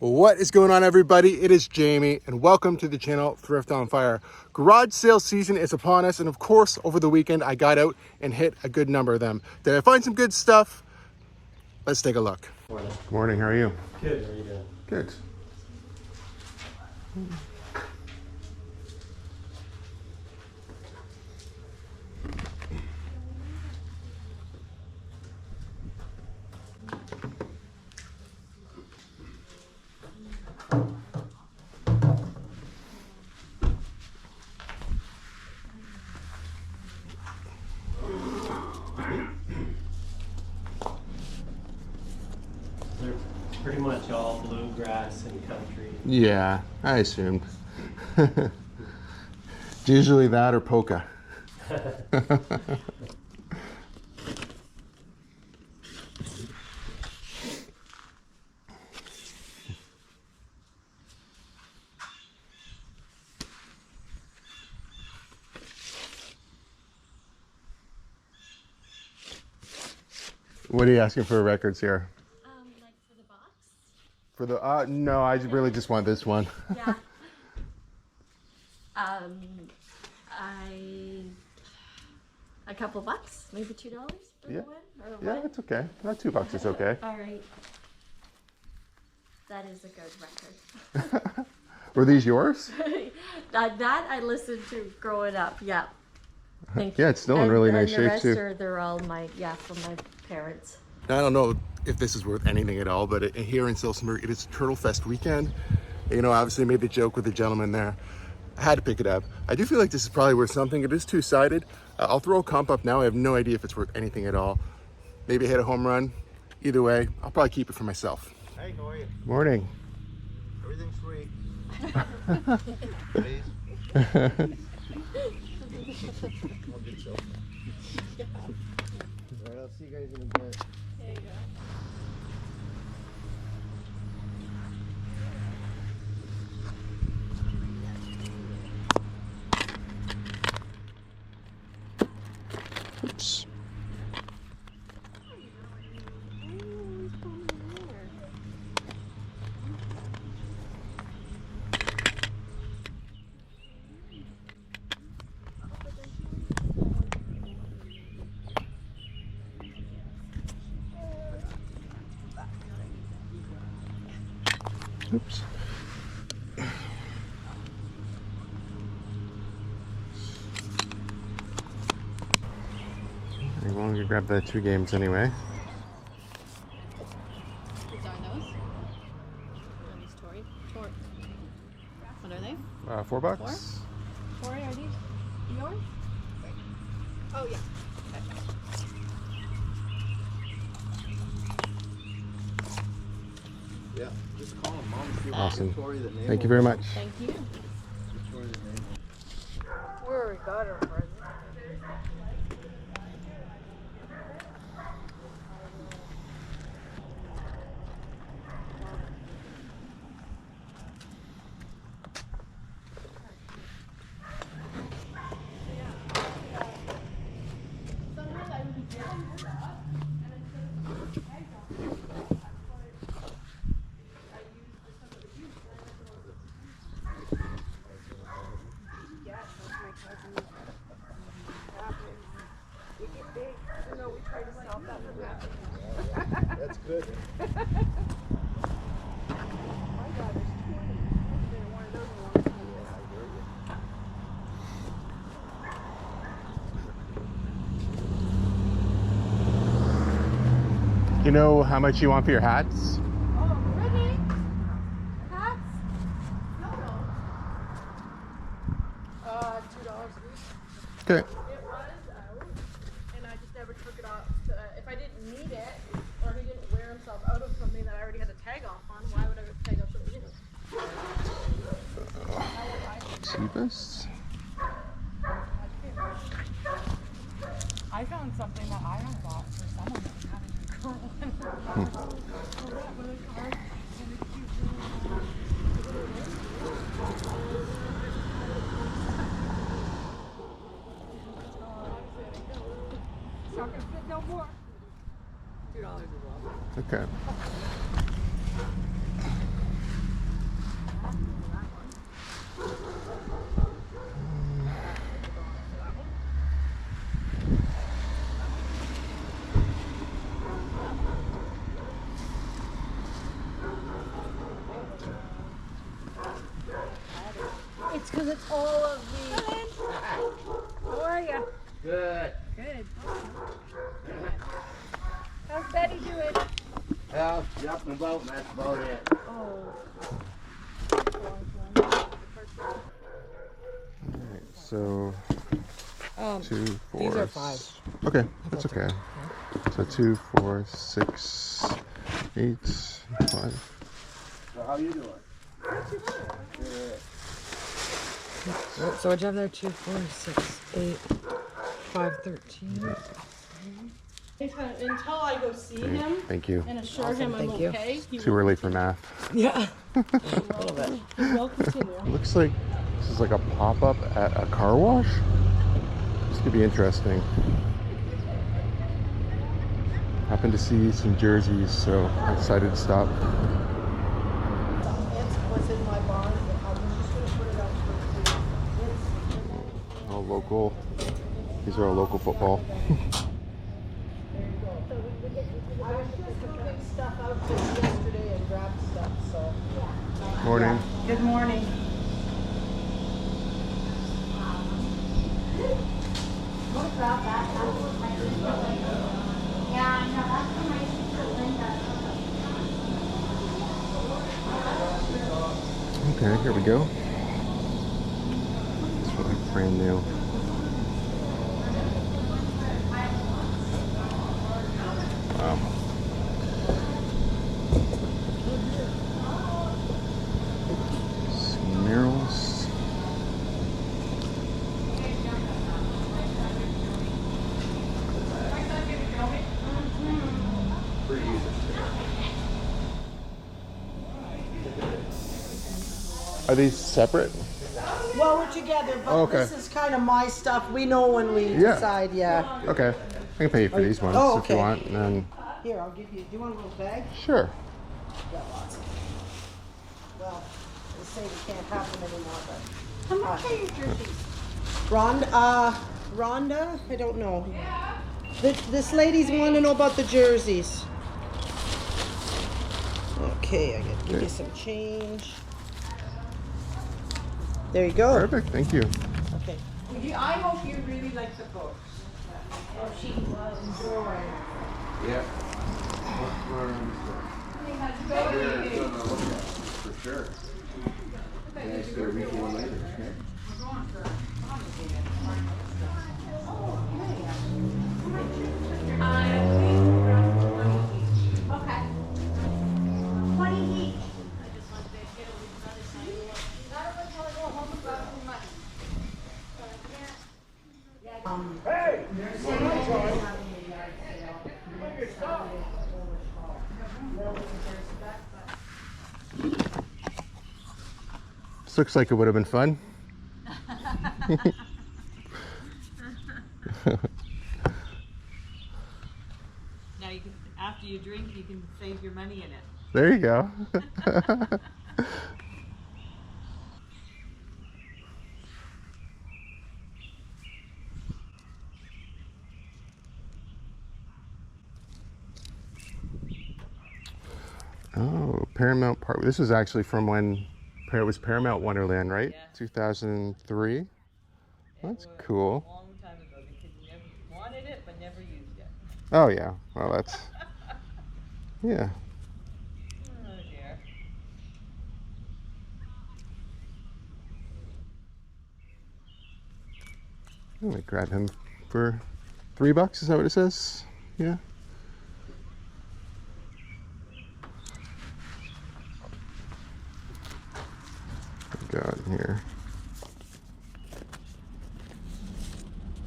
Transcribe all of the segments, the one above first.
What is going on, everybody? It is Jamie and welcome to the channel Thrift on Fire. Garage sale season is upon us, and of course over the weekend I got out and hit a good number of them. Did I find some good stuff? Let's take a look. Morning. Morning, how are you? Good, how are you doing? Good. They're pretty much all bluegrass and country. Yeah, I assumed. Usually that or polka. What are you asking for records here? Like for the box? For the no, I really just want this one. Yeah. A couple bucks, maybe $2 for Yeah. the win? Or Yeah, what? it's okay. Not $2 is okay. All right. That is a good record. Were these yours? That I listened to growing up. Yeah. Thank you. Yeah, it's still in really nice and shape the rest too. they're all from my parents. I don't know if this is worth anything at all, but here in Silsenburg, it is Turtle Fest weekend. You know, obviously I made the joke with the gentleman there. I had to pick it up. I do feel like this is probably worth something. It is two-sided. I'll throw a comp up now. I have no idea if it's worth anything at all. Maybe hit a home run. Either way, I'll probably keep it for myself. Hey, how are you? Morning. Everything's free. Please. I'll get so. Alright, I'll see you guys in a bit. There you go. Oops. Oops. I wanted to grab the 2 games anyway. Which are those? These Tory. What are they? $4. Tory, are these yours? Oh yeah. Yeah, just call him, Mom. If you Awesome. want Victoria the name. Thank you very much. Thank you. Victoria the name. We already got her present. That's good. You know how much you want for your hats? Oh, really? Hats? No. $2 each. Okay. It was out, and I just never took it off. If I didn't need it, or he didn't wear himself out of something that I already had a tag off on, why would I tag off something new? Cheapest? I found something that I had bought for someone that had a girl. Not gonna fit no more. $2 is well. Okay. It's because it's all of the. How are you? Good. Good. How's Betty doing? Well, she's up and about, and that's about it. Oh. Alright, so 2, 4. These are 5. Okay, that's okay. So 2, 4, 6, 8, 5. So how you doing? Good. So what'd you have there? 2, 4, 6, 8, 5, 13. Until I go see him Thank you. and assure him I'm thank you. okay, he Too early for math. Yeah. A little bit. will continue. It looks like this is like a pop-up at a car wash. This could be interesting. Happened to see some jerseys, so I decided to stop. It's what's in my barn. I was just going to put it out for All local. These are all local football. I was just moving stuff out just yesterday and grabbed stuff, so. Morning. Good morning. Okay, here we go. This one is brand new. Wow. Some murals. Are these separate? Well, we're together, but Okay. this is kind of my stuff. We know when we Yeah. decide, yeah. Okay. I can pay you for these ones oh, if you okay. want. And then, Here, I'll give you. Do you want a little bag? sure. Yeah, lots. Well, they say we can't have them anymore, but. How much are your jerseys? Rhonda? I don't know. This lady's wanting to know about the jerseys. Okay, I gotta give you some change. There you go. Perfect. Thank you. Okay. I hope you really like the books. Oh, she was. Yeah. For sure. And it's gonna read one later, okay? Okay. 20 each. This looks like it would have been fun. Now you can, after you drink, you can save your money in it. There you go. Oh, Paramount Park. This was actually from when it was Paramount Wonderland, right? Yeah. 2003. That's cool. A long time ago, because you never wanted it, but never used it. Oh yeah. Well, that's yeah. Oh dear. I'm gonna grab him for $3. Is that what it says? Yeah. What we got in here?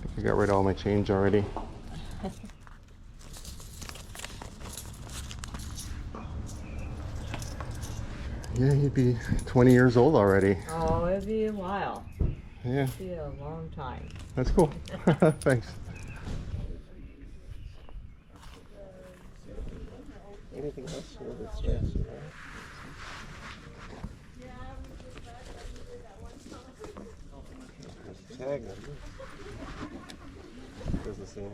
I think I got rid of all my change already. Yeah, he'd be 20 years old already. Oh, it'd be a while. Yeah, It'd be a long time. that's cool. Thanks. Anything else here that's yes. Tag them. Does the same.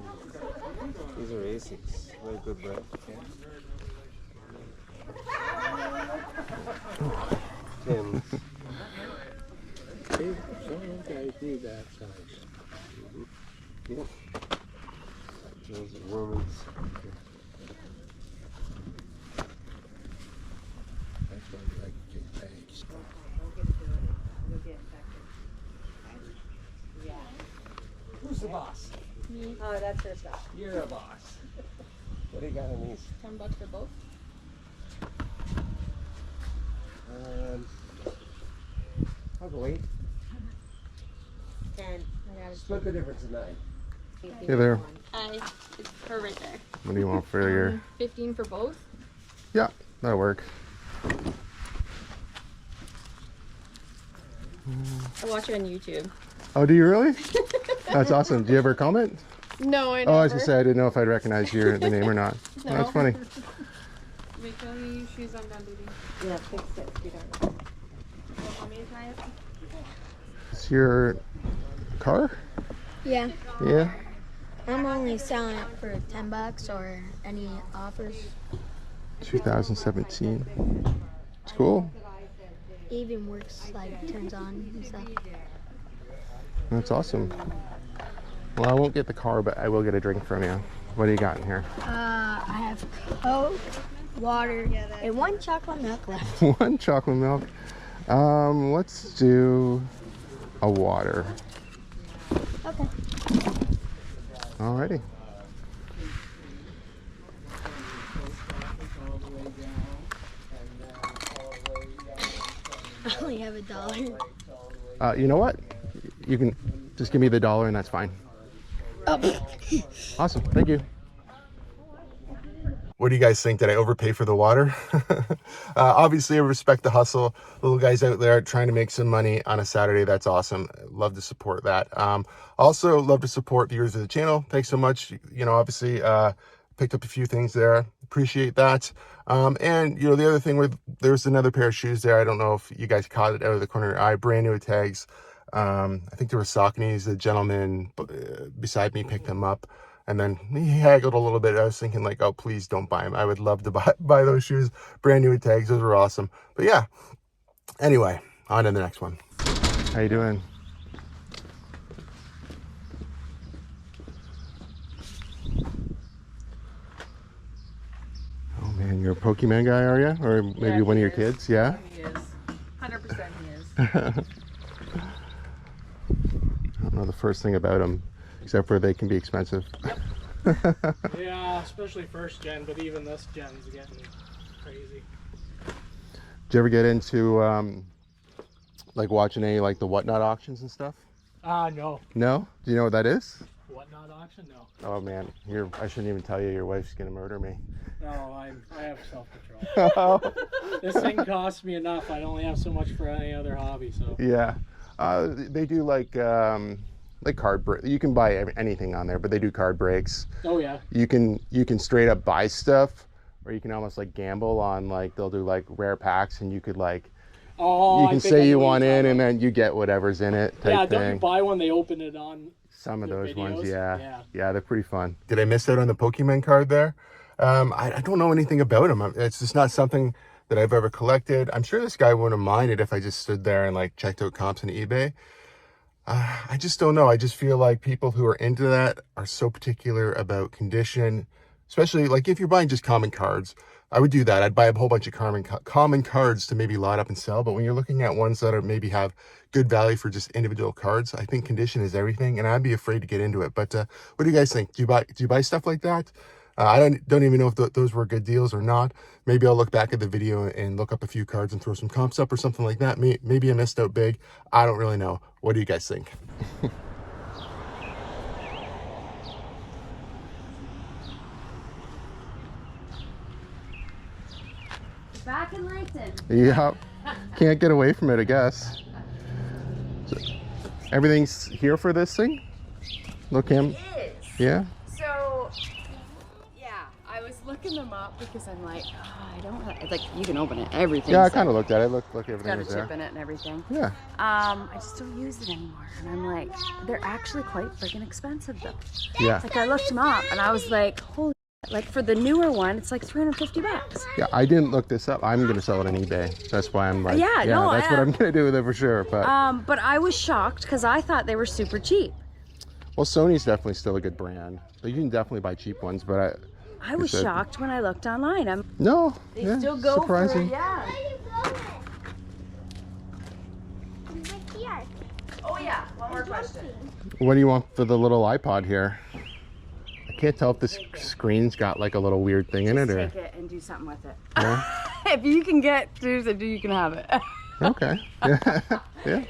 These are Asics. Very good brand. Tim's. Okay. See that size. Yep. Those are women's. That's why we like to take bags. Who's the boss? Oh, that's her stuff. You're a boss. What do you got on these? $10 for both. I'll go 8. 10. Split the difference of 9. Hey there. It's her right there. What do you want for your? 15 for both. Yeah, that'll work. I watch it on YouTube. Oh, do you really? That's awesome. Do you ever comment? No, I Oh, I was gonna say I didn't know if I'd recognize the name or not. Oh, that's funny. Rachel, you use shoes on down duty. Yeah, fix it, sweetheart. Want me to try it? It's your car? Yeah, Yeah. I'm only selling it for $10 or any offers. 2017. It's cool. It even works, like turns on and stuff. That's awesome. Well, I won't get the car, but I will get a drink from you. What do you got in here? I have Coke, water, and 1 chocolate milk left. 1 chocolate milk. Let's do a water. Okay. Alrighty. I only have $1. You know what? You can just give me the $1 and that's fine. Oh. Awesome. Thank you. What do you guys think? Did I overpay for the water? Obviously, I respect the hustle. Little guys out there trying to make some money on a Saturday. That's awesome. Love to support that. Also, love to support viewers of the channel. Thanks so much. You know, obviously, picked up a few things there. Appreciate that. And, you know, the other thing, there's another pair of shoes there. I don't know if you guys caught it out of the corner of your eye. Brand new tags. I think there were Sauconys. The gentleman beside me picked them up. And then he haggled a little bit. I was thinking like, oh, please don't buy them. I would love to buy those shoes. Brand new tags. Those were awesome. But yeah, anyway, on to the next one. How you doing? Oh man, you're a Pokemon guy, are you? Or maybe Yeah, one of he your is. kids? Yeah? He is. 100% he is. I don't know the first thing about them, except for they can be expensive. Yeah, especially first gen, but even this gen's getting crazy. Did you ever get into like watching any like the Whatnot auctions and stuff? No. No? Do you know what that is? Whatnot auction? No. Oh man, I shouldn't even tell you. Your wife's gonna murder me. No, I have self-control. This thing costs me enough. I only have so much for any other hobby, so. Yeah, they do like card break. You can buy anything on there, but they do card breaks. Oh yeah. You can straight up buy stuff, or you can almost like gamble on like they'll do like rare packs, and you could like you can say you want in, and then you get whatever's in it. Type Yeah, don't thing. you buy one? They open it on. Some of those videos? ones, Yeah. yeah, they're pretty fun. Did I miss out on the Pokemon card there? I don't know anything about them. It's just not something that I've ever collected. I'm sure this guy wouldn't mind it if I just stood there and like checked out comps on eBay. I just don't know. I just feel like people who are into that are so particular about condition, especially like if you're buying just common cards. I would do that. I'd buy a whole bunch of common cards to maybe lot up and sell. But when you're looking at ones that are maybe have good value for just individual cards, I think condition is everything, and I'd be afraid to get into it. But what do you guys think? Do you buy stuff like that? I don't even know if those were good deals or not. Maybe I'll look back at the video and look up a few cards and throw some comps up or something like that. Maybe I missed out big. I don't really know. What do you guys think? Back in Langton. Yeah, can't get away from it, I guess. So, everything's here for this thing? Look, Cam. It is. Yeah? So, yeah, I was looking them up because I'm like, I don't have, like, you can open it, everything. Yeah, I kind of looked at it. Look, everything Got a was chip there. in it and everything. Yeah. I just don't use it anymore. And I'm like, they're actually quite freaking expensive though. Yeah. Like I looked them up and I was like, holy Like for the newer one, it's like $350. Yeah, I didn't look this up. I'm gonna sell it on eBay. That's why I'm like, Yeah, no, that's what I'm gonna do with it for sure. But I was shocked because I thought they were super cheap. well, Sony's definitely still a good brand. So you can definitely buy cheap ones, but I was shocked when I looked online. they Still go surprising. for it, yeah. Oh yeah, one more question. What do you want for the little iPod here? I can't tell if this screen's got like a little weird thing in it or. Take it and do something with it. Yeah. If you can get to it, you can have it. Okay. Yeah. Yeah.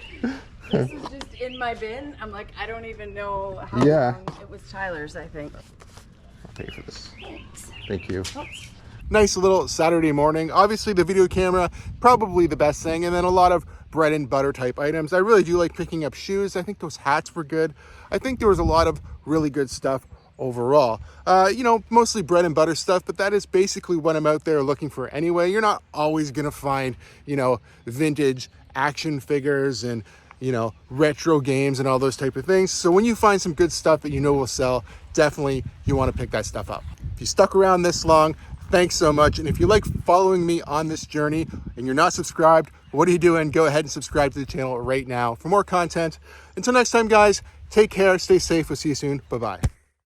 This is just in my bin. I'm like, I don't even know how long it was Tyler's, I think. I'll pay for this. Thanks. Thank you. Oops. Nice little Saturday morning. Obviously the video camera, probably the best thing. And then a lot of bread and butter type items. I really do like picking up shoes. I think those hats were good. I think there was a lot of really good stuff overall. You know, mostly bread and butter stuff, but that is basically what I'm out there looking for anyway. You're not always gonna find, you know, vintage action figures and, you know, retro games and all those type of things. So when you find some good stuff that you know will sell, definitely you want to pick that stuff up. If you stuck around this long, thanks so much. And if you like following me on this journey and you're not subscribed, what are you doing? Go ahead and subscribe to the channel right now for more content. Until next time, guys, take care, stay safe. We'll see you soon. Bye-bye.